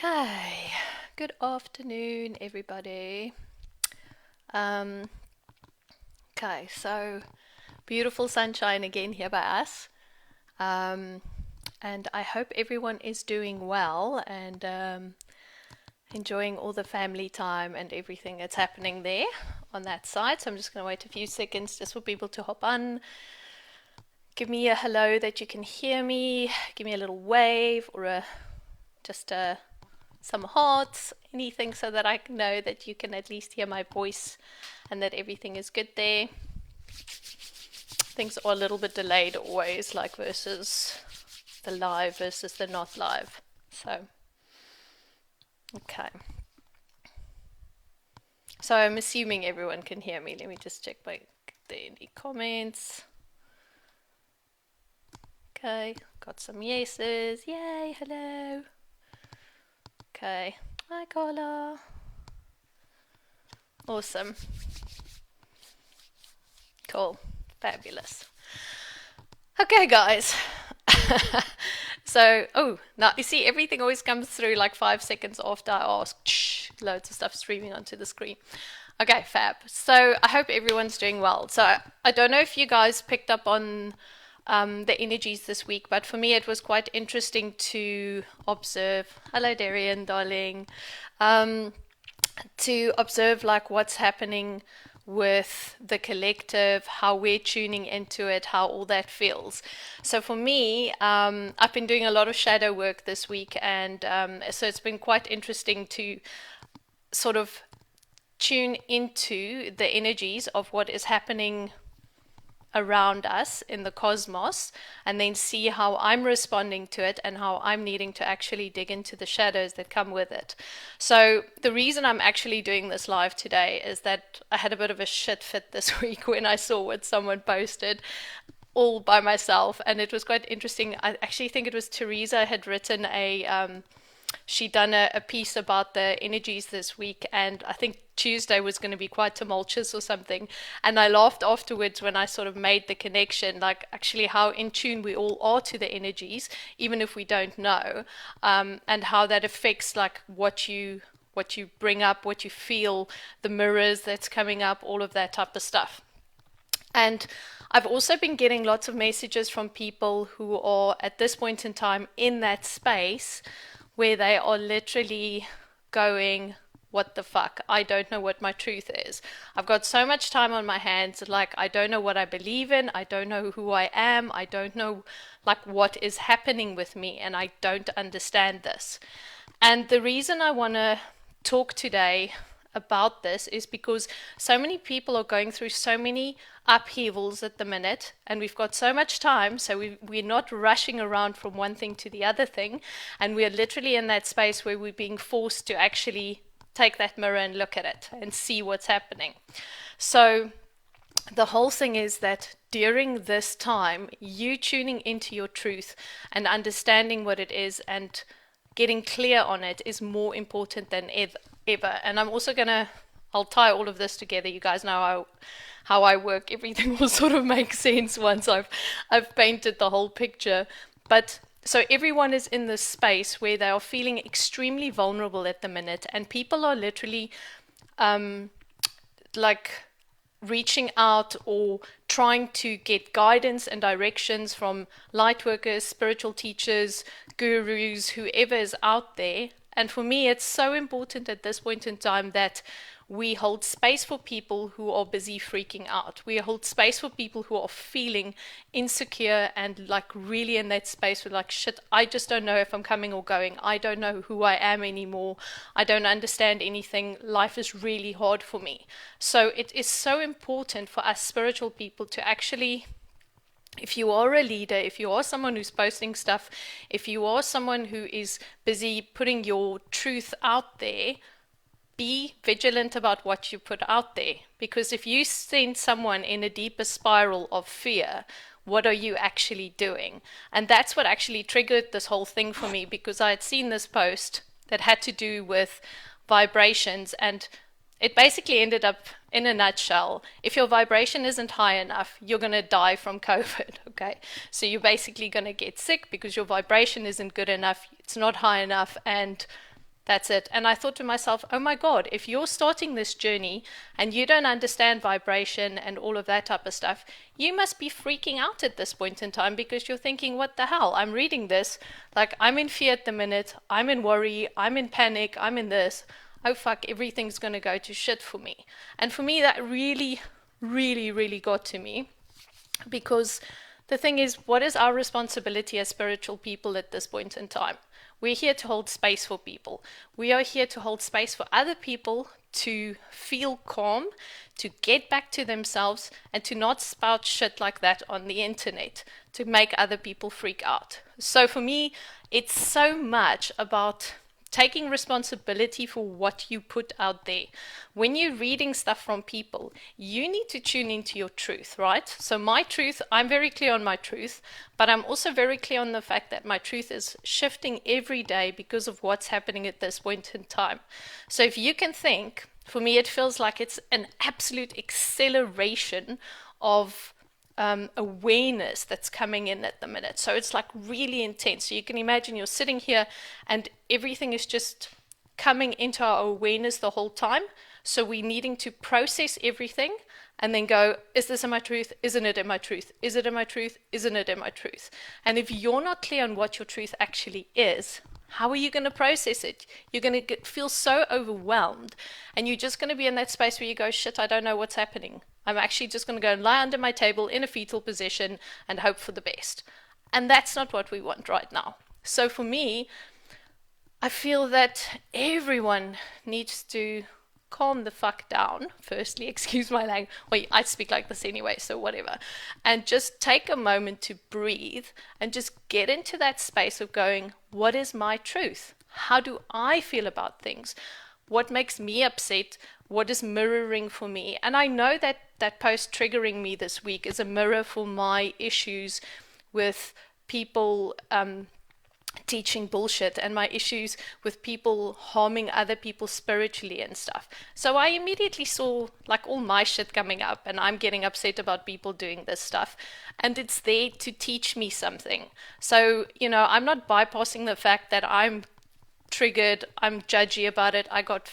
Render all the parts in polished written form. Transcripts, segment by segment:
Okay, good afternoon, everybody. Um, okay, so beautiful sunshine again here by us. Um, and I hope everyone is doing well and enjoying all the family time and everything that's happening there on that side. So I'm just going to wait a few seconds just for people to hop on. Give me a hello that you can hear me. Give me a little wave or just a some hearts, anything so that I know that you can at least hear my voice and that everything is good there. Things are a little bit delayed always, like versus the live versus the not live. So, okay. So I'm assuming everyone can hear me. Let me just check by any comments. Okay, got some yeses. Yay, hello. Okay, hi Carla. Awesome. Cool. Fabulous. Okay, guys. So, oh, now you see, everything always comes through like 5 seconds after I ask. Loads of stuff streaming onto the screen. Okay, fab. So, I hope everyone's doing well. So, I don't know if you guys picked up on the energies this week, but for me, it was quite interesting to observe. Hello, Darian, darling. Um, to observe like what's happening with the collective, how we're tuning into it, how all that feels. So for me, I've been doing a lot of shadow work this week, and so it's been quite interesting to sort of tune into the energies of what is happening around us in the cosmos and then see how I'm responding to it and how I'm needing to actually dig into the shadows that come with it. So the reason I'm actually doing this live today is that I had a bit of a shit fit this week when I saw what someone posted all by myself, and it was quite interesting. I actually think it was Teresa had written she'd done a piece about the energies this week, and I think Tuesday was going to be quite tumultuous or something. And I laughed afterwards when I sort of made the connection, like actually how in tune we all are to the energies, even if we don't know, and how that affects like what you bring up, what you feel, the mirrors that's coming up, all of that type of stuff. And I've also been getting lots of messages from people who are at this point in time in that space where they are literally going, what the fuck? I don't know what my truth is. I've got so much time on my hands, like, I don't know what I believe in. I don't know who I am. I don't know, like, what is happening with me, and I don't understand this. And the reason I want to talk today about this is because so many people are going through so many upheavals at the minute, and we've got so much time, so we're not rushing around from one thing to the other thing, and we're literally in that space where we're being forced to actually take that mirror and look at it and see what's happening. So the whole thing is that during this time, you tuning into your truth and understanding what it is and getting clear on it is more important than ever. And I'm also gonna, I'll tie all of this together. You guys know how I work. Everything will sort of make sense once I've painted the whole picture. But so everyone is in this space where they are feeling extremely vulnerable at the minute, and people are literally like reaching out or trying to get guidance and directions from light workers, spiritual teachers, gurus, whoever is out there. And for me, it's so important at this point in time that we hold space for people who are busy freaking out. We hold space for people who are feeling insecure and like really in that space with like, shit, I just don't know if I'm coming or going. I don't know who I am anymore. I don't understand anything. Life is really hard for me. So it is so important for us spiritual people to actually, if you are a leader, if you are someone who's posting stuff, if you are someone who is busy putting your truth out there, be vigilant about what you put out there. Because if you send someone in a deeper spiral of fear, what are you actually doing? And that's what actually triggered this whole thing for me, because I had seen this post that had to do with vibrations, and it basically ended up in a nutshell. If your vibration isn't high enough, you're going to die from COVID. Okay, so you're basically going to get sick because your vibration isn't good enough, it's not high enough, and That's it. And I thought to myself, oh my God, if you're starting this journey and you don't understand vibration and all of that type of stuff, you must be freaking out at this point in time because you're thinking, what the hell? I'm reading this, like I'm in fear at the minute, I'm in worry, I'm in panic, I'm in this. Oh fuck, everything's going to go to shit for me. And for me, that really, really, really got to me because the thing is, what is our responsibility as spiritual people at this point in time? We're here to hold space for people. We are here to hold space for other people to feel calm, to get back to themselves, and to not spout shit like that on the internet to make other people freak out. So for me, it's so much about taking responsibility for what you put out there. When you're reading stuff from people, you need to tune into your truth, right? So my truth, I'm very clear on my truth, but I'm also very clear on the fact that my truth is shifting every day because of what's happening at this point in time. So if you can think, for me, it feels like it's an absolute acceleration of awareness that's coming in at the minute. So it's like really intense. So you can imagine you're sitting here and everything is just coming into our awareness the whole time. So we're needing to process everything and then go, is this in my truth? Isn't it in my truth? Is it in my truth? Isn't it in my truth? And if you're not clear on what your truth actually is, how are you going to process it? You're going to feel so overwhelmed and you're just going to be in that space where you go, shit, I don't know what's happening. I'm actually just going to go and lie under my table in a fetal position and hope for the best. And that's not what we want right now. So for me, I feel that everyone needs to calm the fuck down. Firstly, excuse my language. Well, I speak like this anyway, so whatever. And just take a moment to breathe and just get into that space of going, what is my truth? How do I feel about things? What makes me upset? What is mirroring for me? And I know that that post triggering me this week is a mirror for my issues with people teaching bullshit and my issues with people harming other people spiritually and stuff. So I immediately saw like all my shit coming up and I'm getting upset about people doing this stuff. And it's there to teach me something. So, you know, I'm not bypassing the fact that I'm triggered, I'm judgy about it, I got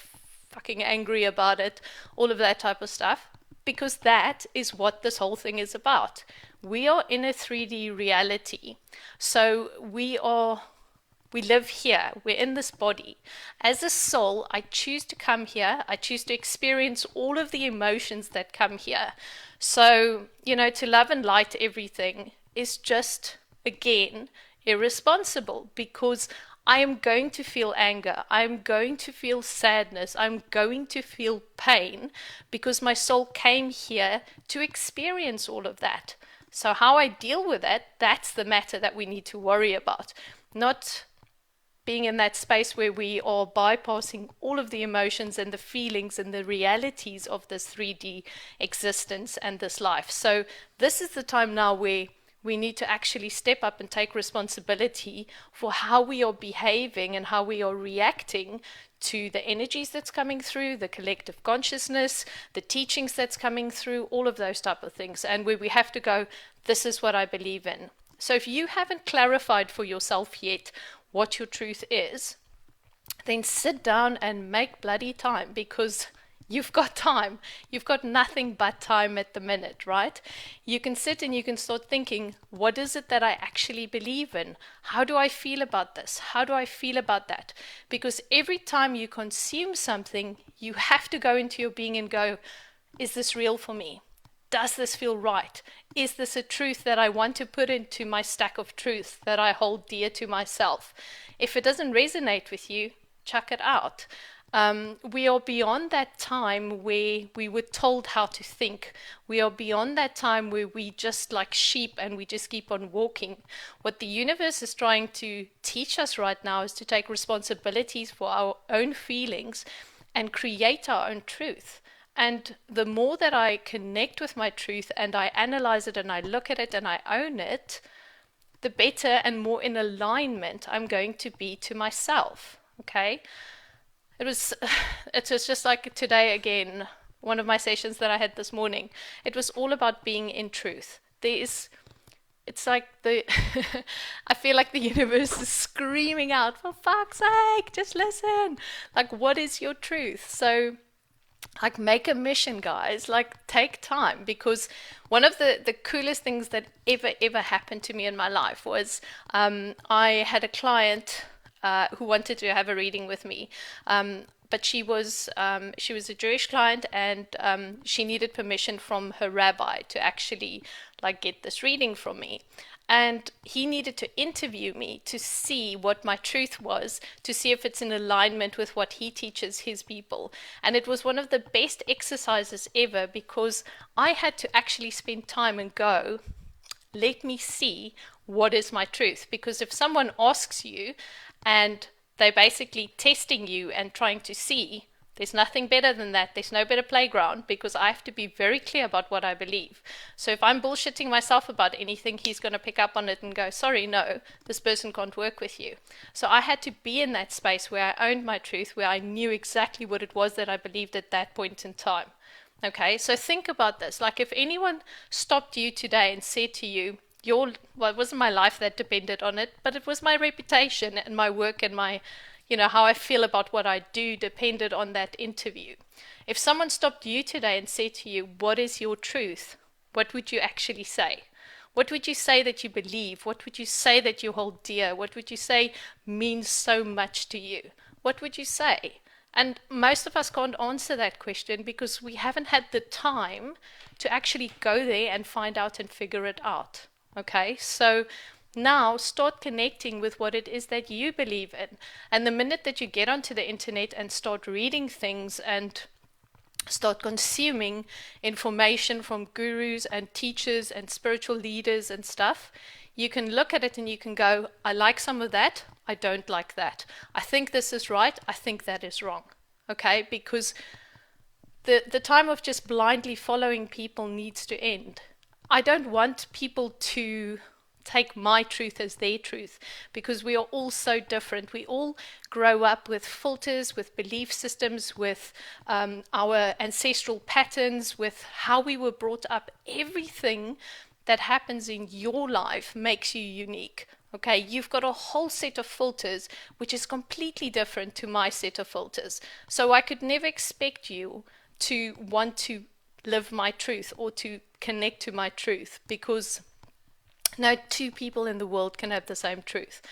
fucking angry about it, all of that type of stuff, because that is what this whole thing is about. We are in a 3D reality. So we live here, we're in this body. As a soul, I choose to come here, I choose to experience all of the emotions that come here. So, you know, to love and light everything is just, again, irresponsible because I am going to feel anger, I'm going to feel sadness, I'm going to feel pain because my soul came here to experience all of that. So how I deal with that, that's the matter that we need to worry about. Not being in that space where we are bypassing all of the emotions and the feelings and the realities of this 3D existence and this life. So this is the time now where we need to actually step up and take responsibility for how we are behaving and how we are reacting to the energies that's coming through, the collective consciousness, the teachings that's coming through, all of those type of things. And where we have to go, this is what I believe in. So if you haven't clarified for yourself yet what your truth is, then sit down and make bloody time because you've got time. You've got nothing but time at the minute, right? You can sit and you can start thinking, what is it that I actually believe in? How do I feel about this? How do I feel about that? Because every time you consume something, you have to go into your being and go, is this real for me? Does this feel right? Is this a truth that I want to put into my stack of truth that I hold dear to myself? If it doesn't resonate with you, chuck it out. We are beyond that time where we were told how to think. We are beyond that time where we just like sheep and we just keep on walking. What the universe is trying to teach us right now is to take responsibilities for our own feelings and create our own truth. And the more that I connect with my truth and I analyze it and I look at it and I own it, the better and more in alignment I'm going to be to myself. Okay? It was just like today again, one of my sessions that I had this morning. It was all about being in truth. There is it's like the I feel like the universe is screaming out, for fuck's sake, just listen. Like, what is your truth? So, like, make a mission, guys. Like, take time, because one of the coolest things that ever happened to me in my life was I had a client who wanted to have a reading with me. But she was a Jewish client, and she needed permission from her rabbi to actually like get this reading from me. And he needed to interview me to see what my truth was, to see if it's in alignment with what he teaches his people. And it was one of the best exercises ever, because I had to actually spend time and go, let me see what is my truth. Because if someone asks you and they're basically testing you and trying to see, there's nothing better than that. There's no better playground, because I have to be very clear about what I believe. So if I'm bullshitting myself about anything, he's going to pick up on it and go, sorry, no, this person can't work with you. So I had to be in that space where I owned my truth, where I knew exactly what it was that I believed at that point in time. Okay, so think about this. Like, if anyone stopped you today and said to you, well, it wasn't my life that depended on it, but it was my reputation and my work and my, how I feel about what I do depended on that interview. If someone stopped you today and said to you, what is your truth? What would you actually say? What would you say that you believe? What would you say that you hold dear? What would you say means so much to you? What would you say? And most of us can't answer that question because we haven't had the time to actually go there and find out and figure it out. Okay, so now start connecting with what it is that you believe in. And the minute that you get onto the internet and start reading things and start consuming information from gurus and teachers and spiritual leaders and stuff, you can look at it and you can go, I like some of that, I don't like that. I think this is right, I think that is wrong. Okay, because the time of just blindly following people needs to end. I don't want people to take my truth as their truth, because we are all so different. We all grow up with filters, with belief systems, with our ancestral patterns, with how we were brought up. Everything that happens in your life makes you unique. Okay, you've got a whole set of filters which is completely different to my set of filters. So I could never expect you to want to live my truth or to connect to my truth, because no two people in the world can have the same truth.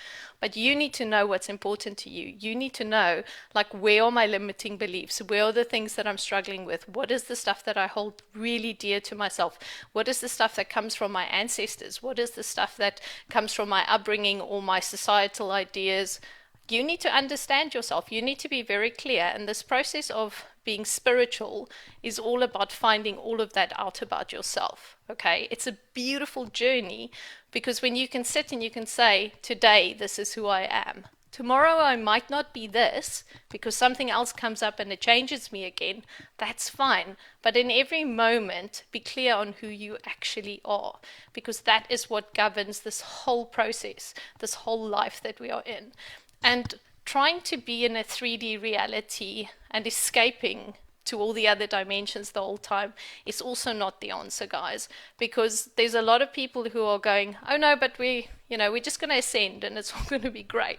But you need to know what's important to you. You need to know, like, where are my limiting beliefs? Where are the things that I'm struggling with? What is the stuff that I hold really dear to myself? What is the stuff that comes from my ancestors? What is the stuff that comes from my upbringing or my societal ideas? You need to understand yourself. You need to be very clear. And this process of being spiritual is all about finding all of that out about yourself. Okay, it's a beautiful journey, because when you can sit and you can say, today this is who I am, tomorrow I might not be this because something else comes up and it changes me again, that's fine. But in every moment, be clear on who you actually are, because that is what governs this whole process, this whole life that we are in. And trying to be in a 3D reality and escaping to all the other dimensions the whole time is also not the answer, guys, because there's a lot of people who are going, oh no, but we're just going to ascend and it's all going to be great.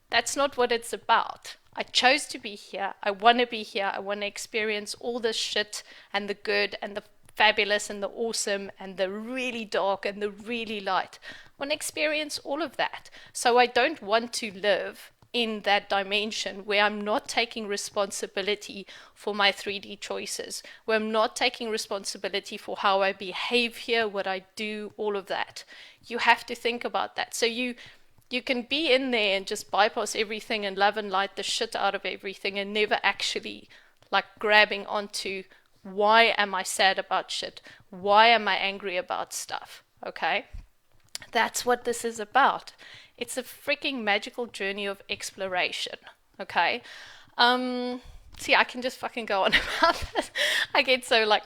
That's not what it's about. I chose to be here. I want to be here. I want to experience all this shit and the good and the fabulous and the awesome and the really dark and the really light. I want to experience all of that. So I don't want to live in that dimension where I'm not taking responsibility for my 3D choices, where I'm not taking responsibility for how I behave here, what I do, all of that. You have to think about that. So you can be in there and just bypass everything and love and light the shit out of everything and never actually like grabbing onto, why am I sad about shit? Why am I angry about stuff? Okay? That's what this is about. It's a freaking magical journey of exploration. Okay? See, I can just fucking go on about this. I get so like,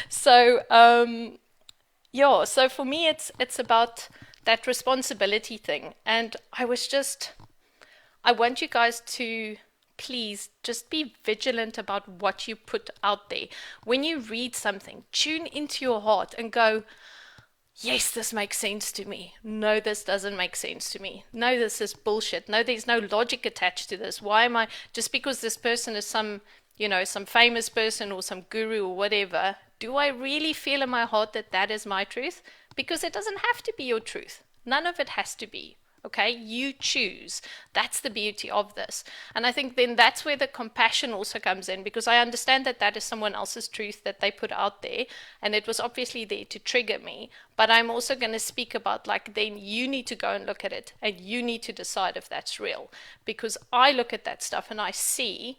so, so for me, it's about that responsibility thing. And I want you guys to please just be vigilant about what you put out there. When you read something, tune into your heart and go, yes, this makes sense to me. No, this doesn't make sense to me. No, this is bullshit. No, there's no logic attached to this. Why am I, just because this person is some, some famous person or some guru or whatever, do I really feel in my heart that that is my truth? Because it doesn't have to be your truth. None of it has to be. Okay, you choose. That's the beauty of this. And I think then that's where the compassion also comes in, because I understand that that is someone else's truth that they put out there, and it was obviously there to trigger me. But I'm also going to speak about, like, then you need to go and look at it, and you need to decide if that's real. Because I look at that stuff and I see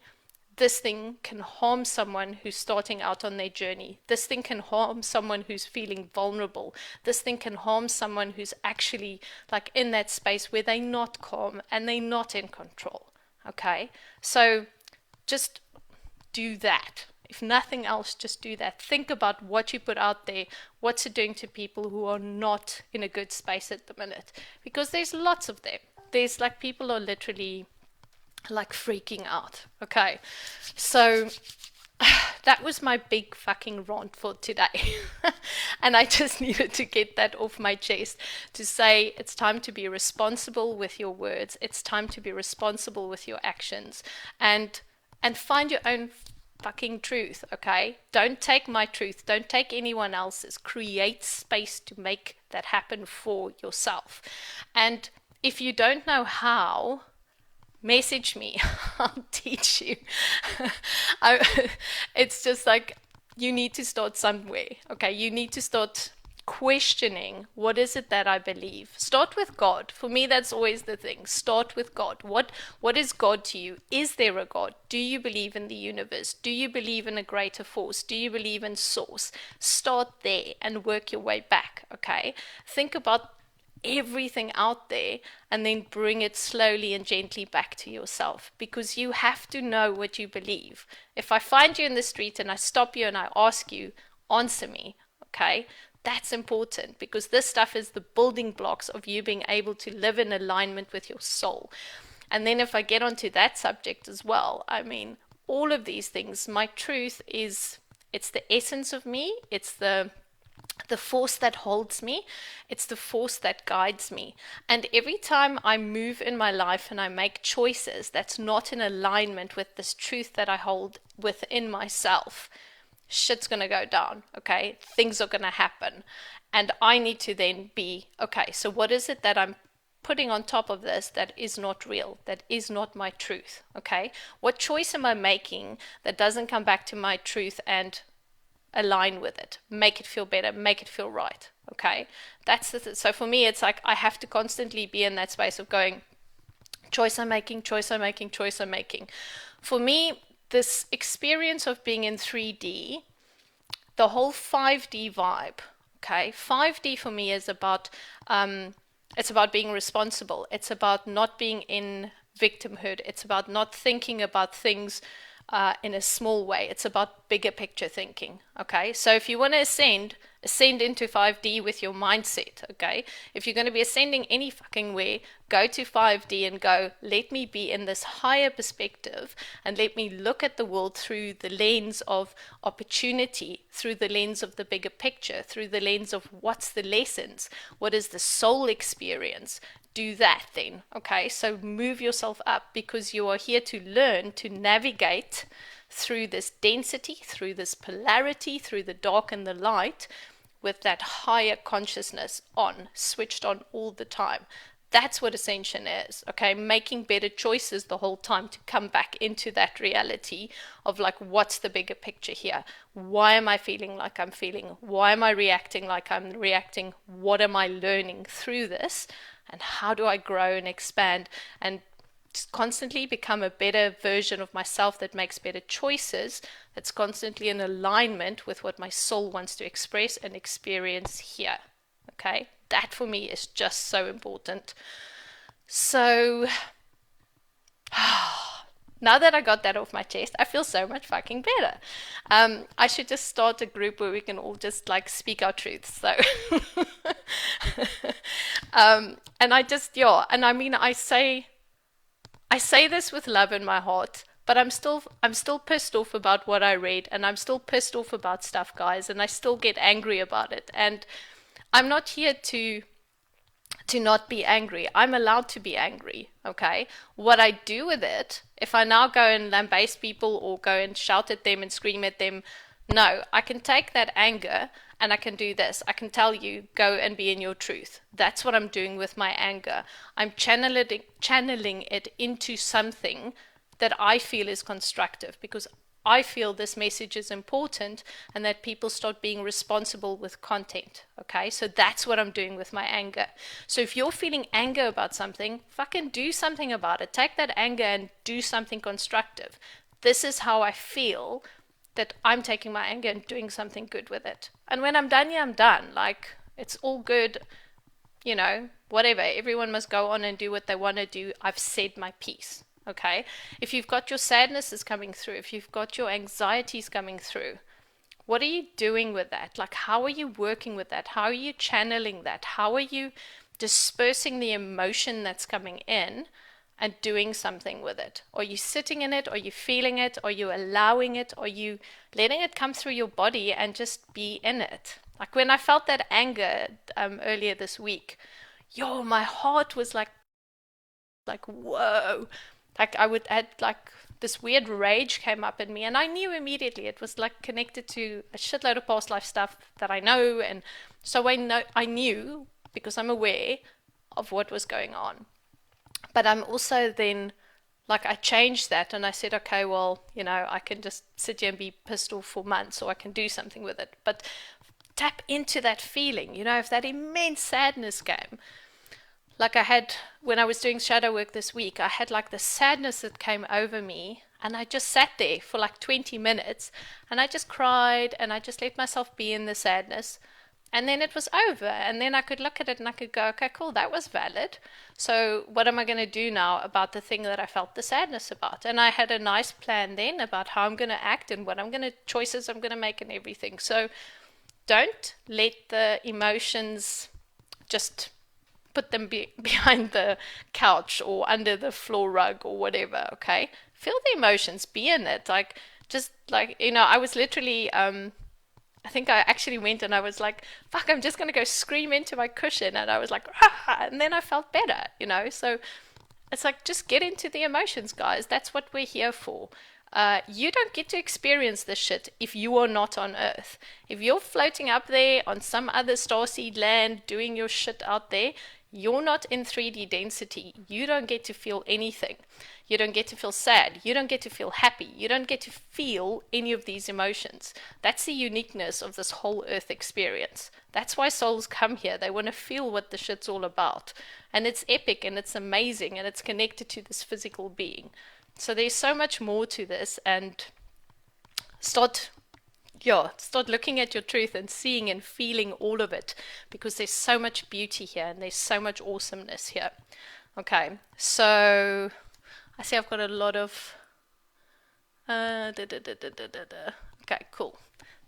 this thing can harm someone who's starting out on their journey. This thing can harm someone who's feeling vulnerable. This thing can harm someone who's actually like in that space where they're not calm and they're not in control. Okay? So just do that. If nothing else, just do that. Think about what you put out there. What's it doing to people who are not in a good space at the minute? Because there's lots of them. There's like people are literally like freaking out. Okay, so that was my big fucking rant for today. And I just needed to get that off my chest to say it's time to be responsible with your words. It's time to be responsible with your actions, and find your own fucking truth. Okay, don't take my truth, don't take anyone else's. Create space to make that happen for yourself. And if you don't know how, message me. I'll teach you. It's just like you need to start somewhere. Okay, you need to start questioning, what is it that I believe? Start with God. For me, that's always the thing. Start with God. What is God to you? Is there a God? Do you believe in the universe? Do you believe in a greater force? Do you believe in source? Start there and work your way back. Okay, think about everything out there and then bring it slowly and gently back to yourself, because you have to know what you believe. If I find you in the street and I stop you and I ask you, answer me. Okay, that's important, because this stuff is the building blocks of you being able to live in alignment with your soul. And then if I get onto that subject as well, I mean, all of these things, my truth is, it's the essence of me. It's the force that holds me. It's the force that guides me. And every time I move in my life and I make choices that's not in alignment with this truth that I hold within myself, shit's going to go down. Okay, things are going to happen, and I need to then be okay, so what is it that I'm putting on top of this that is not real, that is not my truth? Okay, what choice am I making that doesn't come back to my truth and align with it, make it feel better, make it feel right? Okay, that's so for me, it's like I have to constantly be in that space of going, choice I'm making, choice I'm making, choice I'm making. For me, this experience of being in 3D, the whole 5D vibe, okay, 5D for me is about it's about being responsible. It's about not being in victimhood. It's about not thinking about things in a small way. It's about bigger picture thinking. Okay, so if you want to ascend into 5D with your mindset. Okay, if you're going to be ascending any fucking way, go to 5D and go, let me be in this higher perspective, and let me look at the world through the lens of opportunity, through the lens of the bigger picture, through the lens of what's the lessons, what is the soul experience. Do that then. Okay, so move yourself up, because you are here to learn to navigate through this density, through this polarity, through the dark and the light, with that higher consciousness on, switched on all the time. That's what ascension is. Okay, making better choices the whole time to come back into that reality of like, what's the bigger picture here? Why am I feeling like I'm feeling? Why am I reacting like I'm reacting? What am I learning through this? And how do I grow and expand and just constantly become a better version of myself that makes better choices, that's constantly in alignment with what my soul wants to express and experience here. Okay, that for me is just so important. So now that I got that off my chest, I feel so much fucking better. I should just start a group where we can all just like speak our truths. So and I just, yeah, and I mean, I say I say this with love in my heart, but I'm still pissed off about what I read, and I'm still pissed off about stuff, guys, and I still get angry about it. And I'm not here to not be angry. I'm allowed to be angry, okay? What I do with it, if I now go and lambaste people or go and shout at them and scream at them, no, I can take that anger and I can do this. I can tell you, go and be in your truth. That's what I'm doing with my anger. I'm channeling it into something that I feel is constructive, because I feel this message is important and that people start being responsible with content. Okay, so that's what I'm doing with my anger. So if you're feeling anger about something, fucking do something about it. Take that anger and do something constructive. This is how I feel that I'm taking my anger and doing something good with it. And when I'm done, yeah, I'm done. Like, it's all good, whatever. Everyone must go on and do what they want to do. I've said my piece. Okay? If you've got your sadnesses coming through, if you've got your anxieties coming through, what are you doing with that? Like, how are you working with that? How are you channeling that? How are you dispersing the emotion that's coming in and doing something with it? Are you sitting in it? Are you feeling it? Are you allowing it? Are you letting it come through your body and just be in it? Like when I felt that anger earlier this week, my heart was like whoa. Like I would had like this weird rage came up in me, and I knew immediately it was like connected to a shitload of past life stuff that I know, and so I knew because I'm aware of what was going on. But I'm also then like I changed that and I said, okay, well, I can just sit here and be pissed off for months, or I can do something with it. But tap into that feeling, if that immense sadness came, like I had when I was doing shadow work this week, I had like the sadness that came over me, and I just sat there for like 20 minutes and I just cried and I just let myself be in the sadness. And then it was over, and then I could look at it and I could go, okay, cool, that was valid. So, what am I going to do now about the thing that I felt the sadness about? And I had a nice plan then about how I'm going to act and what choices I'm going to make and everything. So, don't let the emotions just put them behind the couch or under the floor rug or whatever, okay? Feel the emotions, be in it. Like, just like, I was literally, I think I actually went and I was like, fuck, I'm just going to go scream into my cushion. And I was like, ah, and then I felt better. So it's like, just get into the emotions, guys. That's what we're here for. You don't get to experience this shit if you are not on Earth. If you're floating up there on some other starseed land doing your shit out there, you're not in 3D density. You don't get to feel anything. You don't get to feel sad. You don't get to feel happy. You don't get to feel any of these emotions. That's the uniqueness of this whole Earth experience. That's why souls come here. They want to feel what the shit's all about. And it's epic and it's amazing and it's connected to this physical being. So there's so much more to this, and start looking at your truth and seeing and feeling all of it, because there's so much beauty here and there's so much awesomeness here. Okay, so I see I've got a lot of okay, cool.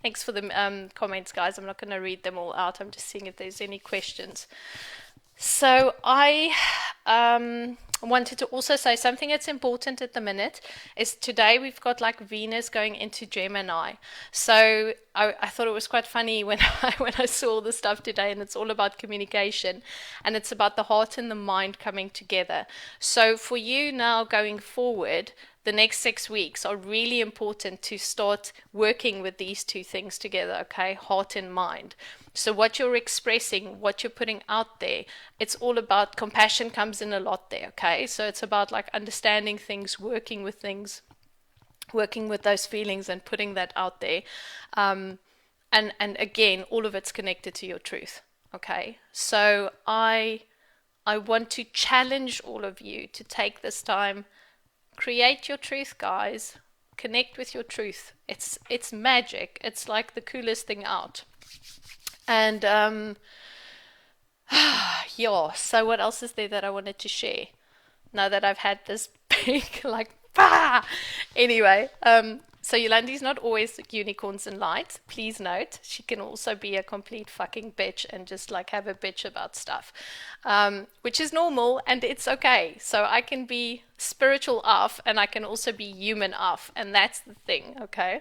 Thanks for the comments, guys. I'm not going to read them all out. I'm just seeing if there's any questions. So I wanted to also say something that's important at the minute is today we've got like Venus going into Gemini. So I thought it was quite funny when I saw all the stuff today, and it's all about communication and it's about the heart and the mind coming together. So for you now going forward, the next 6 weeks are really important to start working with these two things together, okay? Heart and mind. So what you're expressing, what you're putting out there, it's all about compassion comes in a lot there, okay? So it's about like understanding things, working with those feelings and putting that out there. And again, all of it's connected to your truth, okay? So I want to challenge all of you to take this time. Create your truth, guys. Connect with your truth. It's magic. It's like the coolest thing out. And yeah, so what else is there that I wanted to share? Now that I've had this big like bah! Anyway, So Yolandi's not always unicorns and light. Please note, she can also be a complete fucking bitch and just like have a bitch about stuff, which is normal and it's okay. So I can be spiritual off and I can also be human off, and that's the thing, okay?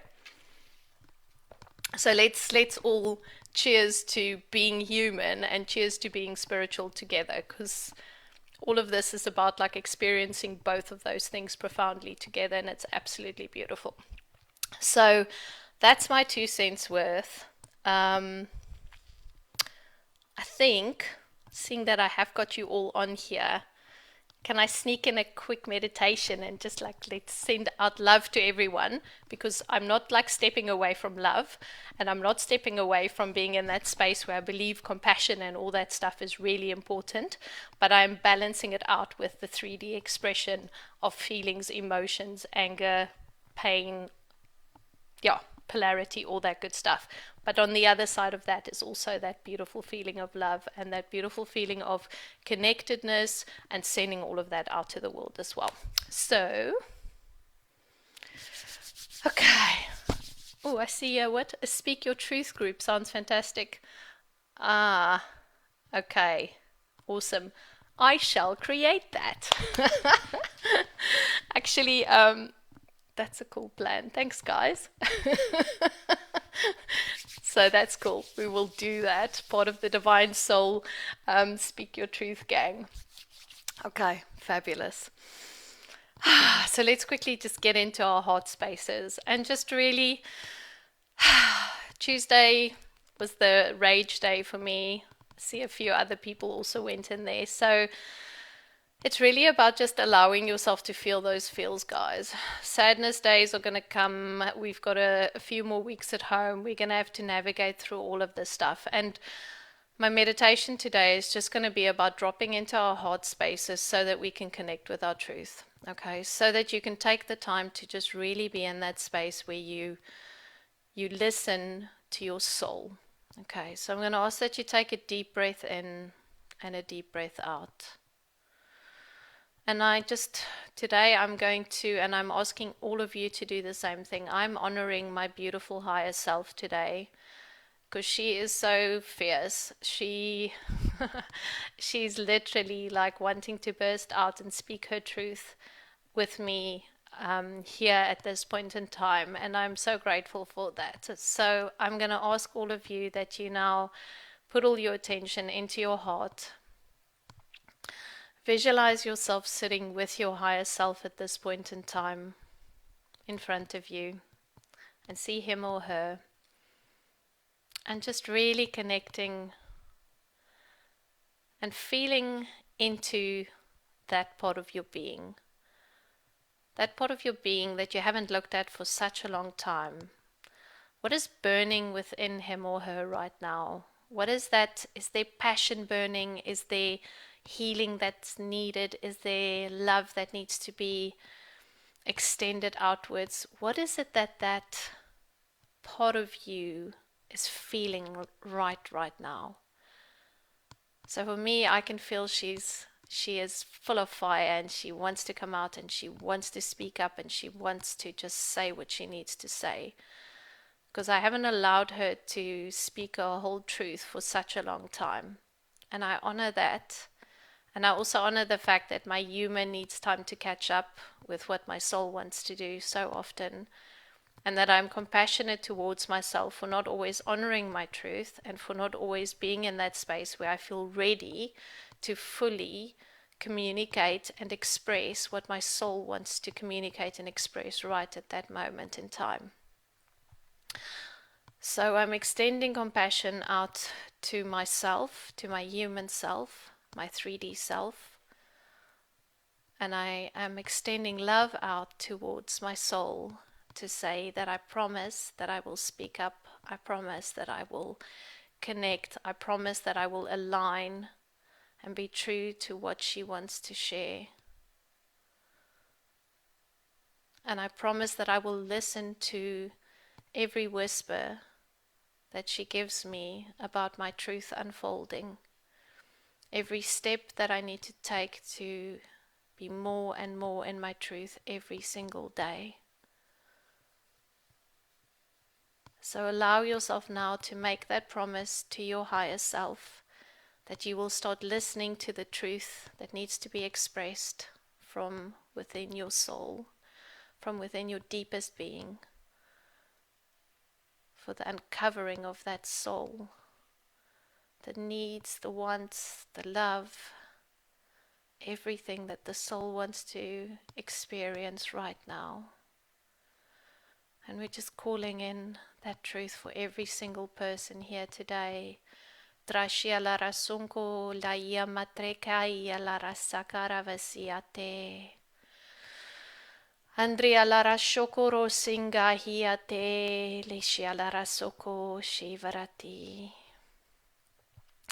So let's all cheers to being human and cheers to being spiritual together, because all of this is about like experiencing both of those things profoundly together, and it's absolutely beautiful. So that's my 2 cents worth. I think, seeing that I have got you all on here, can I sneak in a quick meditation and just like let's send out love to everyone, because I'm not like stepping away from love, and I'm not stepping away from being in that space where I believe compassion and all that stuff is really important, but I'm balancing it out with the 3D expression of feelings, emotions, anger, pain, yeah, polarity, all that good stuff. But on the other side of that is also that beautiful feeling of love and that beautiful feeling of connectedness, and sending all of that out to the world as well. So, okay. Oh, I see what? A Speak Your Truth group sounds fantastic. Ah, okay. Awesome. I shall create that. Actually, that's a cool plan. Thanks, guys. So that's cool. We will do that. Part of the Divine Soul Speak Your Truth gang. Okay, fabulous. So let's quickly just get into our heart spaces and just really. Tuesday was the rage day for me. I see a few other people also went in there. So it's really about just allowing yourself to feel those feels, guys. Sadness days are going to come. We've got a few more weeks at home. We're going to have to navigate through all of this stuff. And my meditation today is just going to be about dropping into our heart spaces so that we can connect with our truth. Okay, so that you can take the time to just really be in that space where you listen to your soul. Okay, so I'm going to ask that you take a deep breath in and a deep breath out. And today I'm going to, and I'm asking all of you to do the same thing. I'm honoring my beautiful higher self today, because she is so fierce. She's literally like wanting to burst out and speak her truth with me here at this point in time. And I'm so grateful for that. So I'm going to ask all of you that you now put all your attention into your heart. Visualize yourself sitting with your higher self at this point in time in front of you, and see him or her, and just really connecting and feeling into that part of your being. That part of your being that you haven't looked at for such a long time. What is burning within him or her right now? What is that? Is there passion burning? Is there healing that's needed? Is there love that needs to be extended outwards? What is it that part of you is feeling right now? So for me, I can feel she is full of fire, and she wants to come out, and she wants to speak up, and she wants to just say what she needs to say, because I haven't allowed her to speak her whole truth for such a long time. And I honor that. And I also honor the fact that my human needs time to catch up with what my soul wants to do so often. And that I'm compassionate towards myself for not always honoring my truth, and for not always being in that space where I feel ready to fully communicate and express what my soul wants to communicate and express right at that moment in time. So I'm extending compassion out to myself, to my human self, my 3D self. And I am extending love out towards my soul, to say that I promise that I will speak up. I promise that I will connect. I promise that I will align and be true to what she wants to share. And I promise that I will listen to every whisper that she gives me about my truth unfolding. Every step that I need to take to be more and more in my truth every single day. So allow yourself now to make that promise to your higher self that you will start listening to the truth that needs to be expressed from within your soul, from within your deepest being, for the uncovering of that soul, the needs, the wants, the love, everything that the soul wants to experience right now. And we're just calling in that truth for every single person here today. Trashia la rasunko la ia matreka ia la rasakara vasiate. Andrea la rashokoro singa hiate lishia la rasoko shivarati.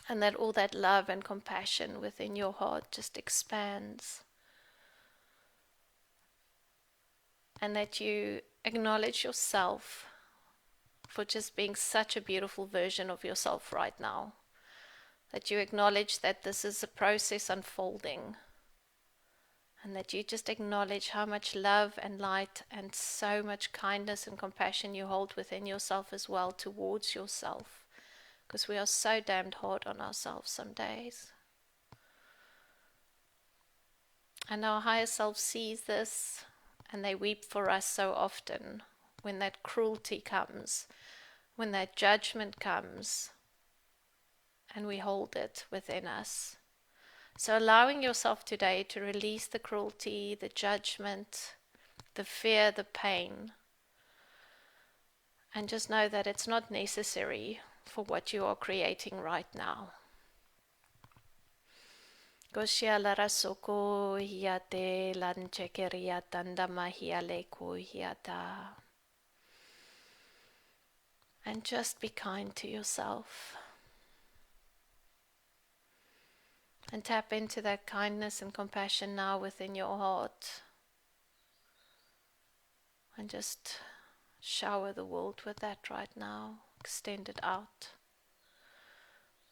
And that all that love and compassion within your heart just expands. And that you acknowledge yourself for just being such a beautiful version of yourself right now. That you acknowledge that this is a process unfolding. And that you just acknowledge how much love and light and so much kindness and compassion you hold within yourself as well towards yourself. Because we are so damned hard on ourselves some days. And our higher self sees this, and they weep for us so often when that cruelty comes, when that judgment comes, and we hold it within us. So allowing yourself today to release the cruelty, the judgment, the fear, the pain, and just know that it's not necessary for what you are creating right now. Goshia la rasoko hiate lanchekeria tandama hialeko hiata. And just be kind to yourself. And tap into that kindness and compassion now within your heart. And just shower the world with that right now. Extend it out.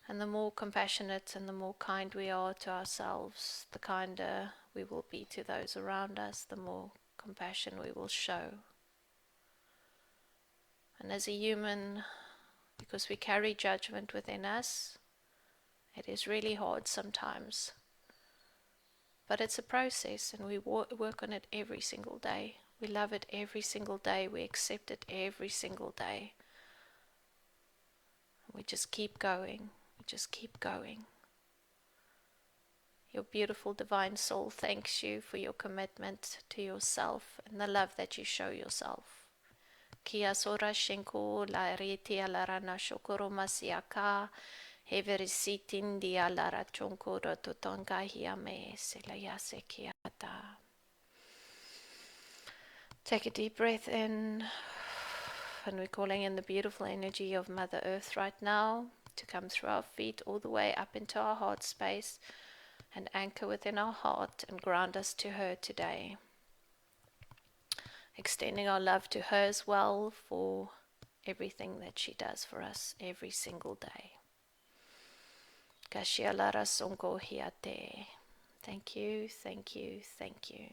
And the more compassionate and the more kind we are to ourselves, the kinder we will be to those around us, the more compassion we will show. And as a human, because we carry judgment within us, it is really hard sometimes. But it's a process, and we work on it every single day. We love it every single day. We accept it every single day. We just keep going. We just keep going. Your beautiful divine soul thanks you for your commitment to yourself and the love that you show yourself. Kia sora shenko la riti ala rana shokoro masiaka heverisitin di ala rachonko rototonga hiame selayase kiata. Take a deep breath in, and we're calling in the beautiful energy of Mother Earth right now to come through our feet all the way up into our heart space and anchor within our heart and ground us to her today. Extending our love to her as well for everything that she does for us every single day. Kashia lara songo hiate. Thank you, thank you, thank you.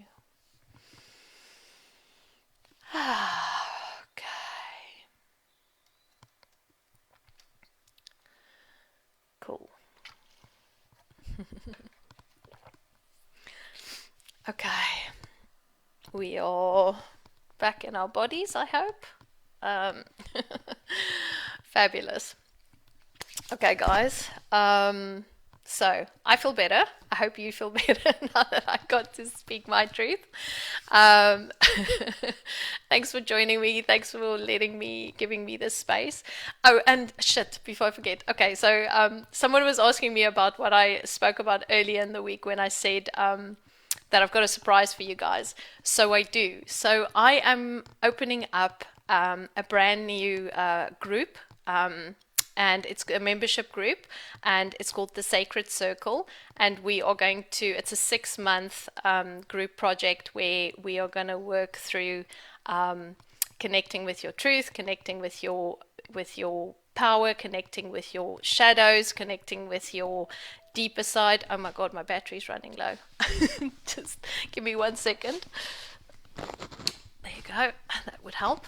Okay. Cool. Okay. We are back in our bodies, I hope. Fabulous. Okay, guys. So I feel better. I hope you feel better now that I got to speak my truth. Thanks for joining me. Thanks for giving me this space. Oh, and shit, before I forget. Okay, so someone was asking me about what I spoke about earlier in the week when I said that I've got a surprise for you guys. So I do. So I am opening up a brand new group. And it's a membership group, and it's called the Sacred Circle, and we are going to, it's a 6-month group project where we are going to work through connecting with your truth, connecting with your power, connecting with your shadows, connecting with your deeper side. Oh my god, my battery's running low. Just give me 1 second. There you go, that would help.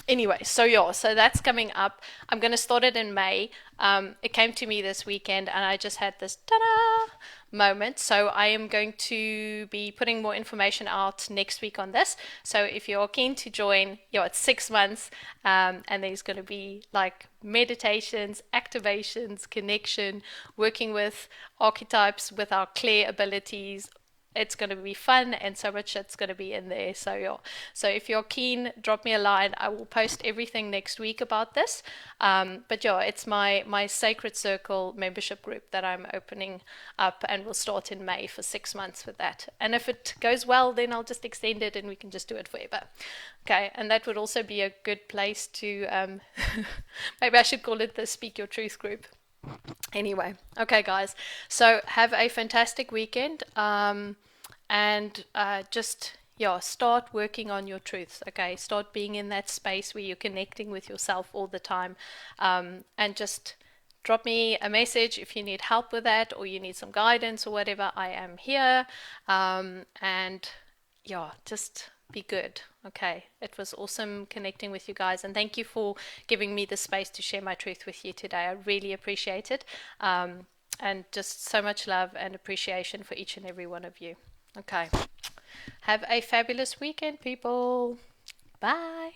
Anyway, so yeah, so that's coming up. I'm going to start it in May. It came to me this weekend, and I just had this ta-da moment. So I am going to be putting more information out next week on this. So if you're keen to join, yeah, it's 6 months, and there's going to be like meditations, activations, connection, working with archetypes, with our clear abilities. It's going to be fun, and so much shit's going to be in there. So yeah, so if you're keen, drop me a line. I will post everything next week about this. But yeah, it's my Sacred Circle membership group that I'm opening up, and we'll start in May for 6 months with that. And if it goes well, then I'll just extend it and we can just do it forever. Okay, and that would also be a good place to maybe I should call it the Speak Your Truth group. Anyway, okay, guys. So have a fantastic weekend, and just yeah, start working on your truths. Okay, start being in that space where you're connecting with yourself all the time, and just drop me a message if you need help with that or you need some guidance or whatever. I am here, and yeah, just be good. Okay, it was awesome connecting with you guys, and thank you for giving me the space to share my truth with you today. I really appreciate it, and just so much love and appreciation for each and every one of you. Okay, have a fabulous weekend, people. Bye.